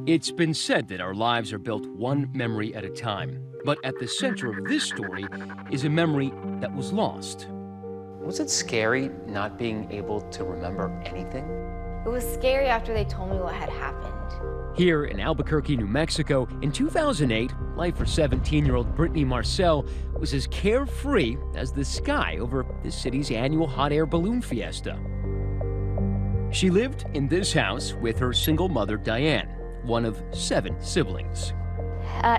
It's been said that our lives are built one memory at a time. But at the center of this story is a memory that was lost. Was it scary not being able to remember anything? It was scary after they told me what had happened. Here in Albuquerque, New Mexico, in 2008, life for 17-year-old Brittani Marcell was as carefree as the sky over the city's annual hot air balloon fiesta. She lived in this house with her single mother, Diane, one of 7 siblings.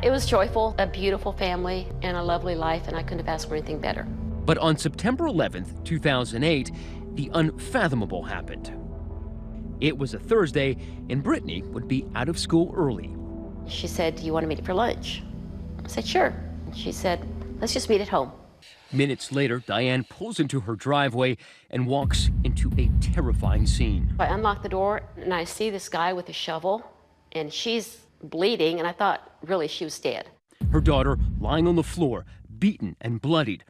It was joyful, a beautiful family, and a lovely life, and I couldn't have asked for anything better. But on September 11th, 2008, the unfathomable happened. It was a Thursday, and Brittani would be out of school early. She said, "Do you want to meet for lunch?" I said, "Sure." And she said, "Let's just meet at home." Minutes later, Diane pulls into her driveway and walks into a terrifying scene. I unlock the door, and I see this guy with a shovel, and she's bleeding, and I thought, really, she was dead. Her daughter lying on the floor, beaten and bloodied.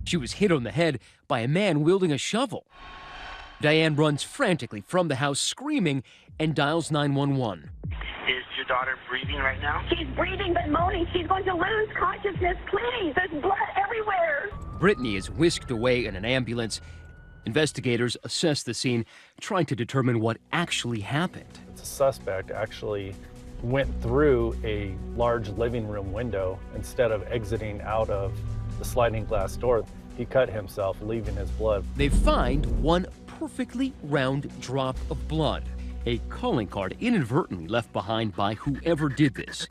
She was hit on the head by a man wielding a shovel. Diane runs frantically from the house, screaming, and dials 911. Is your daughter breathing right now? She's breathing but moaning. She's going to lose consciousness. Please, there's blood everywhere. Brittani is whisked away in an ambulance. Investigators assess the scene, trying to determine what actually happened. The suspect actually went through a large living room window instead of exiting out of the sliding glass door. He cut himself, leaving his blood. They find one perfectly round drop of blood, a calling card inadvertently left behind by whoever did this.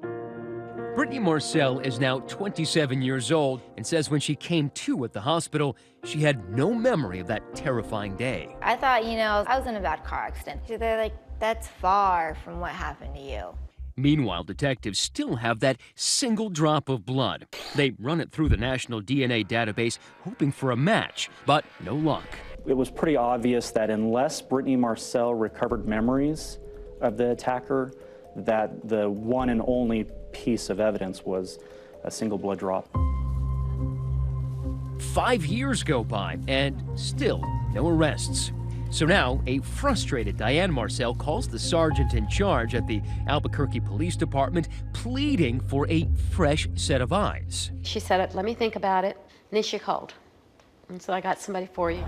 Brittani Marcell is now 27 years old and says when she came to at the hospital, she had no memory of that terrifying day. I thought, I was in a bad car accident. They're like, that's far from what happened to you. Meanwhile, detectives still have that single drop of blood. They run it through the national DNA database, hoping for a match, but no luck. It was pretty obvious that unless Brittani Marcell recovered memories of the attacker, that the one and only piece of evidence was a single blood drop. 5 years go by, and still no arrests. So now, a frustrated Diane Marcell calls the sergeant in charge at the Albuquerque Police Department, pleading for a fresh set of eyes. She said, "Let me think about it." And then she called. And so I got somebody for you.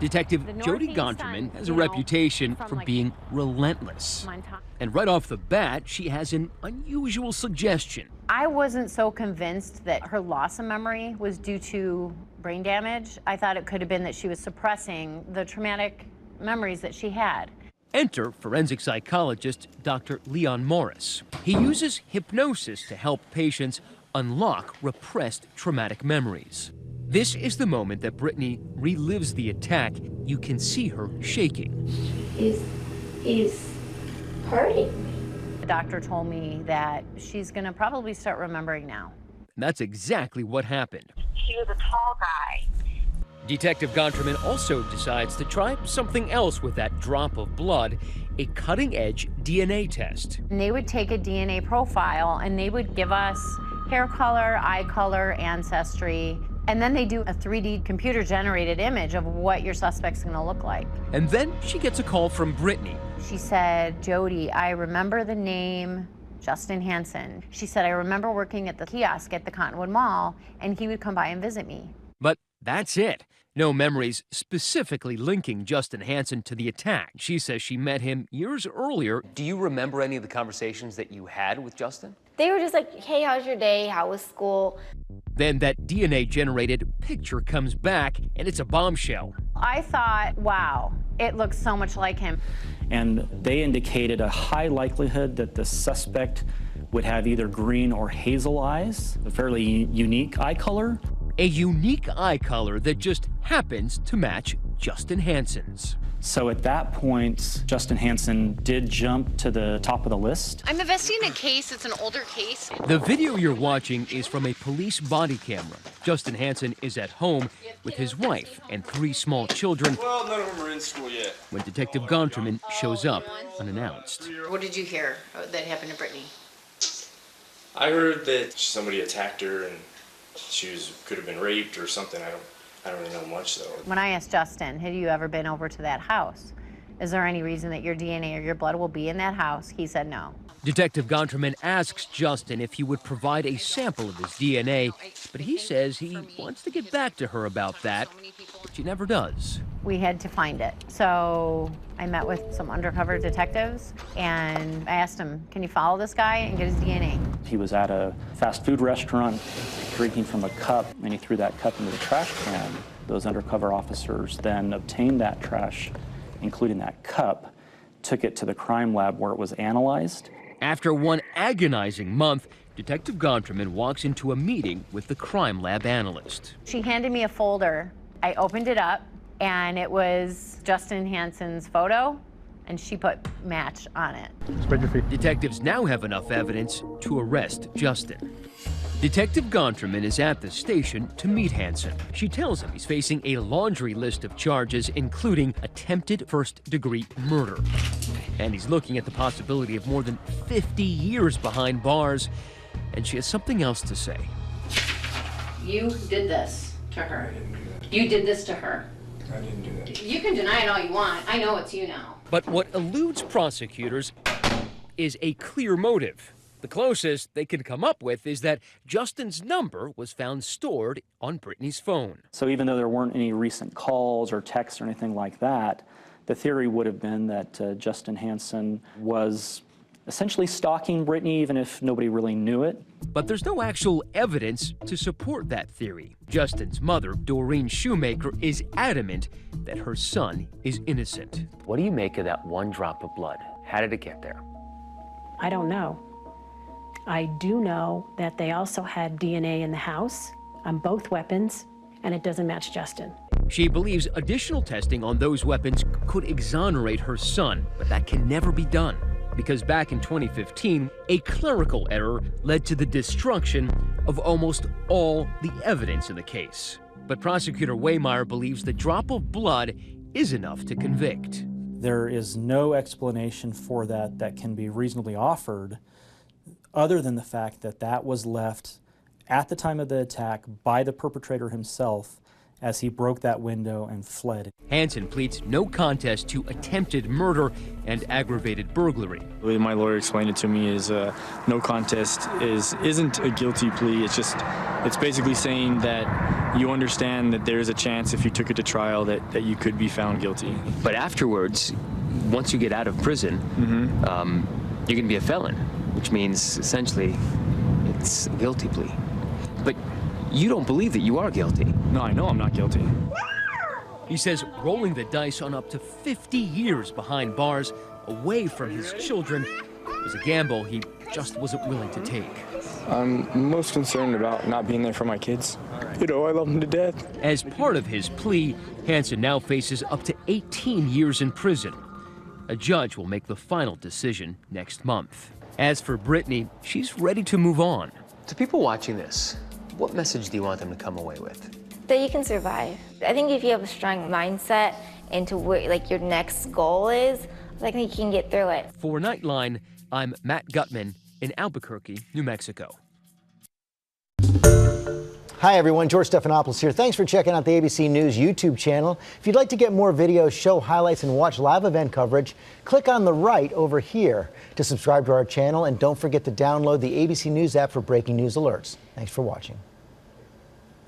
Detective Jody Gonterman has a reputation for being relentless. And right off the bat, she has an unusual suggestion. I wasn't so convinced that her loss of memory was due to brain damage. I thought it could have been that she was suppressing the traumatic memories that she had. Enter forensic psychologist Dr. Leon Morris. He uses hypnosis to help patients unlock repressed traumatic memories. This is the moment that Brittani relives the attack. You can see her shaking. He's hurting me. The doctor told me that she's gonna probably start remembering now. And that's exactly what happened. He was a tall guy. Detective Gonterman also decides to try something else with that drop of blood, a cutting-edge DNA test. And they would take a DNA profile and they would give us hair color, eye color, ancestry, and then they do a 3D computer-generated image of what your suspect's gonna look like. And then she gets a call from Brittani. She said, "Jody, I remember the name Justin Hansen." She said, "I remember working at the kiosk at the Cottonwood Mall, and he would come by and visit me." But that's it. No memories specifically linking Justin Hansen to the attack. She says she met him years earlier. Do you remember any of the conversations that you had with Justin? They were just like, hey, how's your day? How was school? Then that DNA-generated picture comes back, and it's a bombshell. I thought, wow, it looks so much like him. And they indicated a high likelihood that the suspect would have either green or hazel eyes, a fairly unique eye color. A unique eye color that just happens to match Justin Hansen's. So at that point, Justin Hansen did jump to the top of the list. I'm investigating a case. It's an older case. The video you're watching is from a police body camera. Justin Hansen is at home with his wife and 3 small children. Well, none of them are in school yet. When Detective Gonterman shows up unannounced. What did you hear that happened to Brittani? I heard that somebody attacked her and she could have been raped or something. I don't really know much though. When I asked Justin, had you ever been over to that house? is there any reason that your DNA or your blood will be in that house? He said no. Detective Gonterman asks Justin if he would provide a sample of his DNA, but he says he wants to get back to her about that, but she never does. We had to find it. So I met with some undercover detectives and I asked him, can you follow this guy and get his DNA? He was at a fast food restaurant drinking from a cup, and he threw that cup into the trash can. Those undercover officers then obtained that trash, including that cup, took it to the crime lab where it was analyzed. After one agonizing month, Detective Gonterman walks into a meeting with the crime lab analyst. She handed me a folder. I opened it up and it was Justin Hansen's photo and she put match on it. Spread your feet. Detectives now have enough evidence to arrest Justin. Detective Gonterman is at the station to meet Hansen. She tells him he's facing a laundry list of charges, including attempted first-degree murder. And he's looking at the possibility of more than 50 years behind bars. And she has something else to say. You did this to her. You did this to her. I didn't do that. You can deny it all you want. I know it's you now. But what eludes prosecutors is a clear motive. The closest they can come up with is that Justin's number was found stored on Brittany's phone. So even though there weren't any recent calls or texts or anything like that, the theory would have been that Justin Hansen was essentially stalking Brittany, even if nobody really knew it. But there's no actual evidence to support that theory. Justin's mother, Doreen Shoemaker, is adamant that her son is innocent. What do you make of that one drop of blood? How did it get there? I don't know. I do know that they also had DNA in the house on both weapons, and it doesn't match Justin. She believes additional testing on those weapons could exonerate her son, but that can never be done. Because back in 2015, a clerical error led to the destruction of almost all the evidence in the case. But prosecutor Waymeyer believes the drop of blood is enough to convict. There is no explanation for that that can be reasonably offered other than the fact that that was left at the time of the attack by the perpetrator himself as he broke that window and fled. Hansen pleads no contest to attempted murder and aggravated burglary. The way my lawyer explained it to me is no contest isn't a guilty plea. It's basically saying that you understand that there is a chance if you took it to trial that you could be found guilty. But afterwards, once you get out of prison, you're going to be a felon, which means essentially it's a guilty plea. But you don't believe that you are guilty. No, I know I'm not guilty. He says rolling the dice on up to 50 years behind bars away from his children was a gamble he just wasn't willing to take. I'm most concerned about not being there for my kids. You know, I love them to death. As part of his plea, Hansen now faces up to 18 years in prison. A judge will make the final decision next month. As for Brittany, she's ready to move on. To people watching this, what message do you want them to come away with? That you can survive. I think if you have a strong mindset into where like your next goal is, I think you can get through it. For Nightline, I'm Matt Gutman in Albuquerque, New Mexico. Hi everyone, George Stephanopoulos here. Thanks for checking out the ABC News YouTube channel. If you'd like to get more videos, show highlights, and watch live event coverage, click on the right over here to subscribe to our channel, and don't forget to download the ABC News app for breaking news alerts. Thanks for watching.